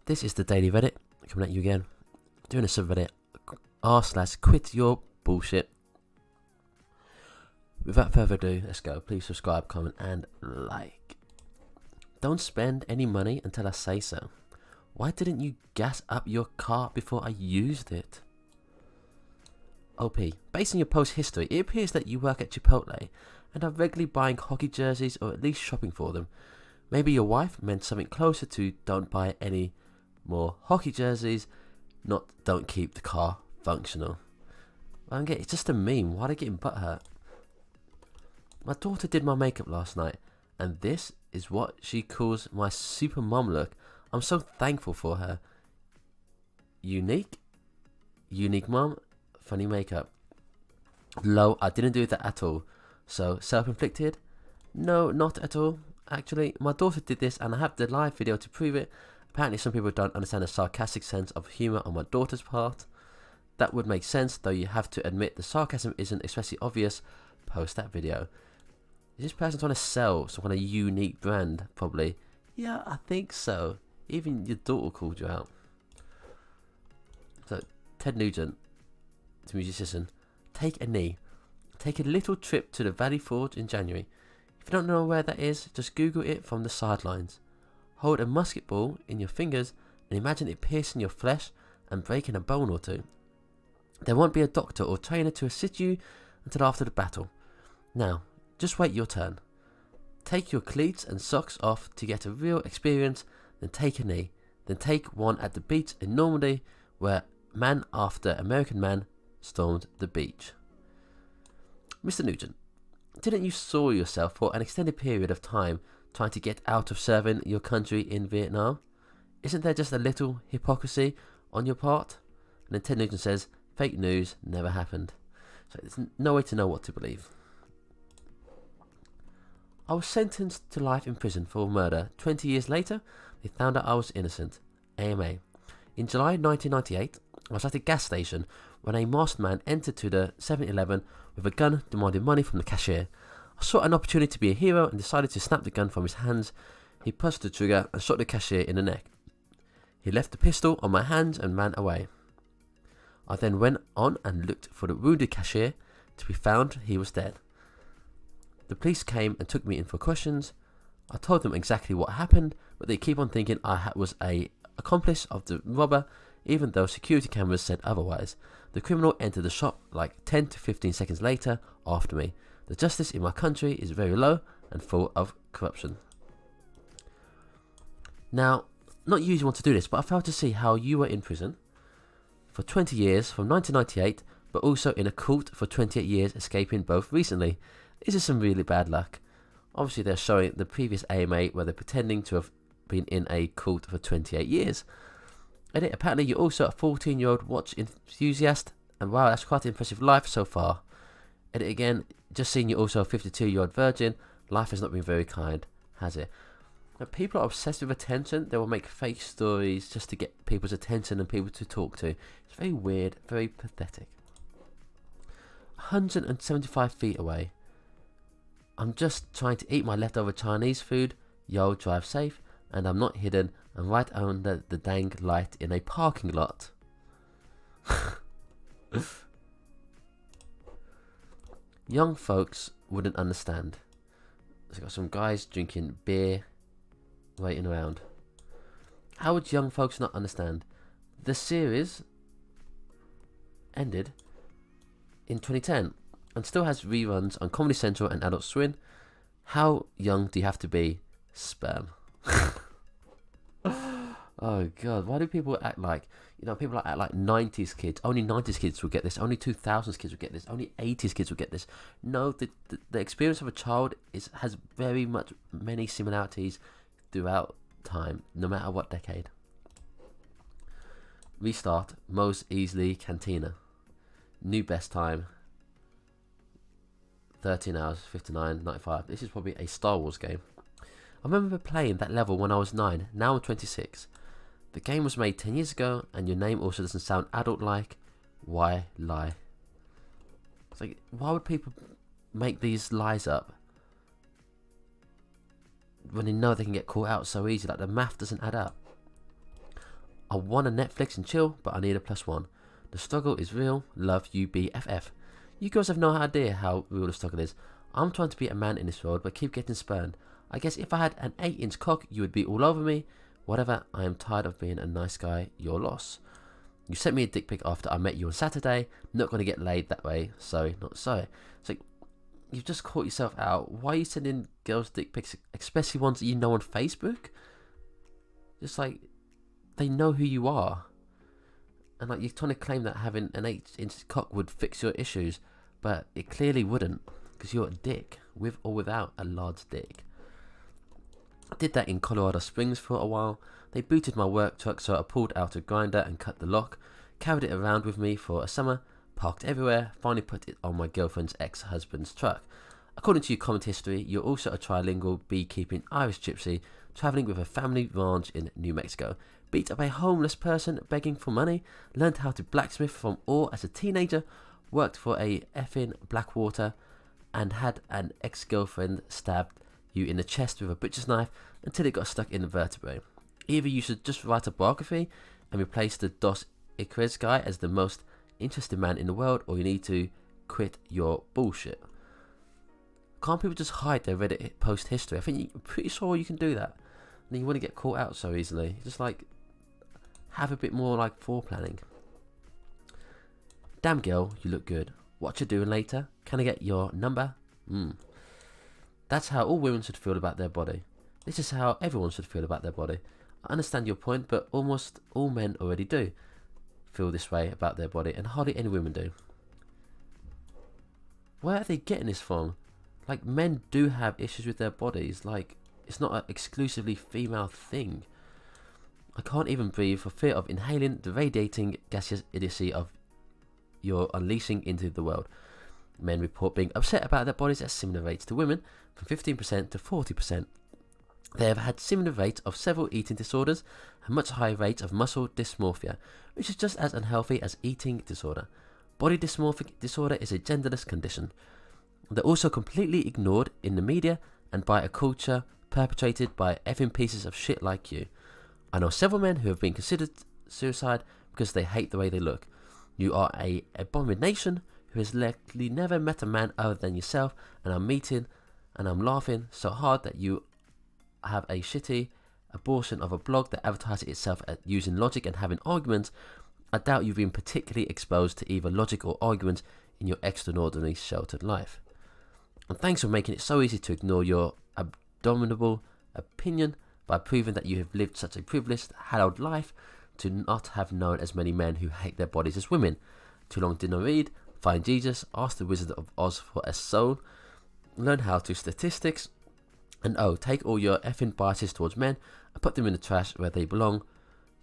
This is the Daily Reddit, coming at you again, doing a subreddit r/quityourbullshit. Without further ado, let's go. Please subscribe, comment and like. Don't spend any money until I say so. Why didn't you gas up your car before I used it? OP, based on your post history, it appears that you work at Chipotle and are regularly buying hockey jerseys or at least shopping for them. Maybe your wife meant something closer to don't buy any more hockey jerseys, not don't keep the car functional. I don't get it, it's just a meme. Why are they getting butthurt? My daughter did my makeup last night, and this is what she calls my super mom look. I'm so thankful for her. Unique mom, funny makeup. Low, I didn't do that at all. So, self-inflicted? No, not at all. Actually, my daughter did this and I have the live video to prove it. Apparently some people don't understand the sarcastic sense of humour on my daughter's part. That would make sense, though you have to admit the sarcasm isn't especially obvious post that video. Is this person trying to sell some kind of unique brand? Probably. Yeah, I think so. Even your daughter called you out. So, Ted Nugent, the musician, take a knee. Take a little trip to the Valley Forge in January. If you don't know where that is, just Google it from the sidelines. Hold a musket ball in your fingers and imagine it piercing your flesh and breaking a bone or two. There won't be a doctor or trainer to assist you until after the battle. Now, just wait your turn. Take your cleats and socks off to get a real experience, then take a knee. Then take one at the beach in Normandy, where man after American man stormed the beach. Mr. Nugent, didn't you soil yourself for an extended period of time trying to get out of serving your country in Vietnam? Isn't there just a little hypocrisy on your part? And then Ted Nugent says, fake news, never happened. So there's no way to know what to believe. I was sentenced to life in prison for murder. 20 years later, they found out I was innocent. AMA. In July 1998, I was at a gas station when a masked man entered to the 7-Eleven with a gun demanding money from the cashier. I saw an opportunity to be a hero and decided to snap the gun from his hands. He pressed the trigger and shot the cashier in the neck. He left the pistol on my hands and ran away. I then went on and looked for the wounded cashier. To be found, he was dead. The police came and took me in for questions. I told them exactly what happened, but they keep on thinking I was an accomplice of the robber, even though security cameras said otherwise. The criminal entered the shop like 10 to 15 seconds later after me. The justice in my country is very low and full of corruption. Now, not usually want to do this, but I failed to see how you were in prison for 20 years from 1998, but also in a cult for 28 years, escaping both recently. This is some really bad luck. Obviously, they're showing the previous AMA where they're pretending to have been in a cult for 28 years. Edit, apparently you're also a 14-year-old watch enthusiast, and wow, that's quite an impressive life so far. Edit again, just seeing you're also a 52-year-old virgin. Life has not been very kind, has it? Now, people are obsessed with attention. They will make fake stories just to get people's attention and people to talk to. It's very weird, very pathetic. 175 feet away. I'm just trying to eat my leftover Chinese food. Yo, drive safe. And I'm not hidden. I'm right under the dang light in a parking lot. Young folks wouldn't understand. There's got some guys drinking beer, waiting around. How would young folks not understand? The series ended in 2010 and still has reruns on Comedy Central and Adult Swim. How young do you have to be? Sperm. Oh god, why do people act like, people act like 90s kids. Only 90s kids will get this. Only 2000s kids will get this. Only 80s kids will get this. No, the experience of a child has very much many similarities throughout time, no matter what decade. Restart, most easily Cantina. New best time, 13 hours, 59.95. This is probably a Star Wars game. I remember playing that level when I was 9, now I'm 26. The game was made 10 years ago, and your name also doesn't sound adult-like. Why lie? It's like, why would people make these lies up when they know they can get caught out so easy? Like, the math doesn't add up. I want to Netflix and chill, but I need a +1. The struggle is real. Love you, BFF. You girls have no idea how real the struggle is. I'm trying to be a man in this world, but keep getting spurned. I guess if I had an 8-inch cock, you would be all over me. Whatever, I am tired of being a nice guy. Your loss. You sent me a dick pic after I met you on Saturday. Not going to get laid that way. Sorry, not sorry. It's like, you've just caught yourself out. Why are you sending girls dick pics, especially ones that you know on Facebook? Just like, they know who you are. And like, you're trying to claim that having an 8-inch cock would fix your issues, but it clearly wouldn't, because you're a dick, with or without a large dick. I did that in Colorado Springs for a while. They booted my work truck, so I pulled out a grinder and cut the lock, carried it around with me for a summer, parked everywhere, finally put it on my girlfriend's ex-husband's truck. According to your comment history, you're also a trilingual beekeeping Irish gypsy, travelling with a family ranch in New Mexico. Beat up a homeless person begging for money, learned how to blacksmith from ore as a teenager, worked for a effing Blackwater, and had an ex-girlfriend stabbed you in the chest with a butcher's knife until it got stuck in the vertebrae. Either you should just write a biography and replace the Dos Icarus guy as the most interesting man in the world, or you need to quit your bullshit. Can't people just hide their Reddit post history? I'm pretty sure you can do that. And you wouldn't get caught out so easily. Just like, have a bit more like foreplanning. Damn girl, you look good. What you doing later? Can I get your number? That's how all women should feel about their body. This is how everyone should feel about their body. I understand your point, but almost all men already do feel this way about their body, and hardly any women do. Where are they getting this from? Like, men do have issues with their bodies. Like, it's not an exclusively female thing. I can't even breathe for fear of inhaling the radiating gaseous idiocy of you're unleashing into the world. Men report being upset about their bodies at similar rates to women, from 15% to 40%. They have had similar rates of several eating disorders and much higher rates of muscle dysmorphia, which is just as unhealthy as eating disorder. Body dysmorphic disorder is a genderless condition. They're also completely ignored in the media and by a culture perpetrated by effing pieces of shit like you. I know several men who have been considered suicide because they hate the way they look. You are an abomination who has likely never met a man other than yourself, and I'm laughing so hard that you have a shitty abortion of a blog that advertises itself at using logic and having arguments. I doubt you've been particularly exposed to either logic or arguments in your extraordinarily sheltered life. And thanks for making it so easy to ignore your abominable opinion by proving that you have lived such a privileged, hallowed life to not have known as many men who hate their bodies as women. Too long did not read, find Jesus, ask the Wizard of Oz for a soul, learn how to statistics, and take all your effing biases towards men and put them in the trash where they belong.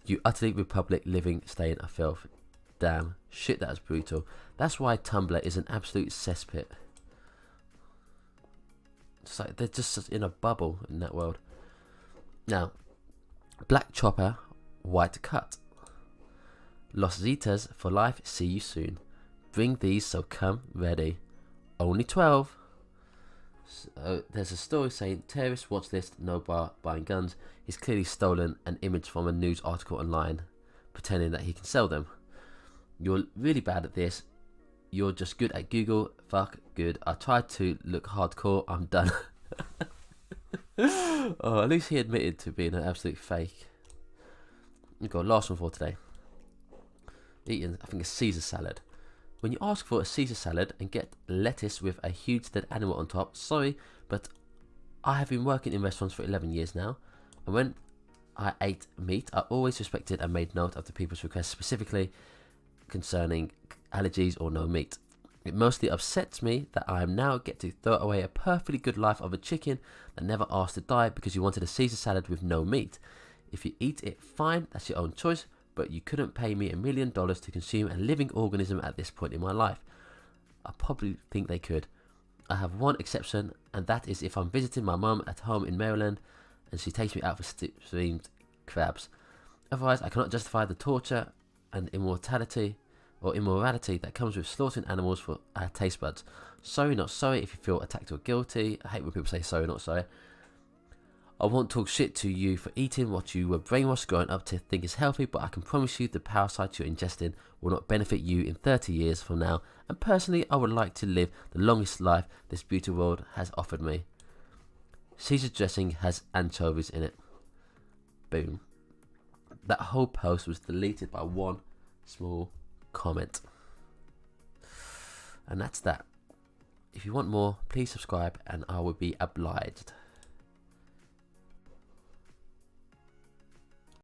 You utterly republic living stain of filth. Damn, shit, that is brutal. That's why Tumblr is an absolute cesspit. It's like they're just in a bubble in that world. Now, Black Chopper, White Cut. Los Zetas for life, see you soon. Bring these, so come ready. Only 12. So, there's a story saying terrorist watch list, no bar buying guns. He's clearly stolen an image from a news article online, pretending that he can sell them. You're really bad at this. You're just good at Google. Fuck good. I tried to look hardcore. I'm done. Oh, at least he admitted to being an absolute fake. We've got last one for today. Eating, I think, a Caesar salad. When you ask for a Caesar salad and get lettuce with a huge dead animal on top, sorry, but I have been working in restaurants for 11 years now, and when I ate meat, I always respected and made note of the people's requests, specifically concerning allergies or no meat. It mostly upsets me that I am now get to throw away a perfectly good life of a chicken that never asked to die because you wanted a Caesar salad with no meat. If you eat it, fine, that's your own choice, but you couldn't pay me $1 million to consume a living organism at this point in my life. I probably think they could. I have one exception, and that is if I'm visiting my mum at home in Maryland and she takes me out for steamed crabs. Otherwise, I cannot justify the torture and immorality that comes with slaughtering animals for our taste buds. Sorry, not sorry if you feel attacked or guilty. I hate when people say sorry, not sorry. I won't talk shit to you for eating what you were brainwashed growing up to think is healthy, but I can promise you the parasites you're ingesting will not benefit you in 30 years from now, and personally I would like to live the longest life this beautiful world has offered me. Caesar dressing has anchovies in it. Boom. That whole post was deleted by one small comment. And that's that. If you want more, please subscribe and I will be obliged.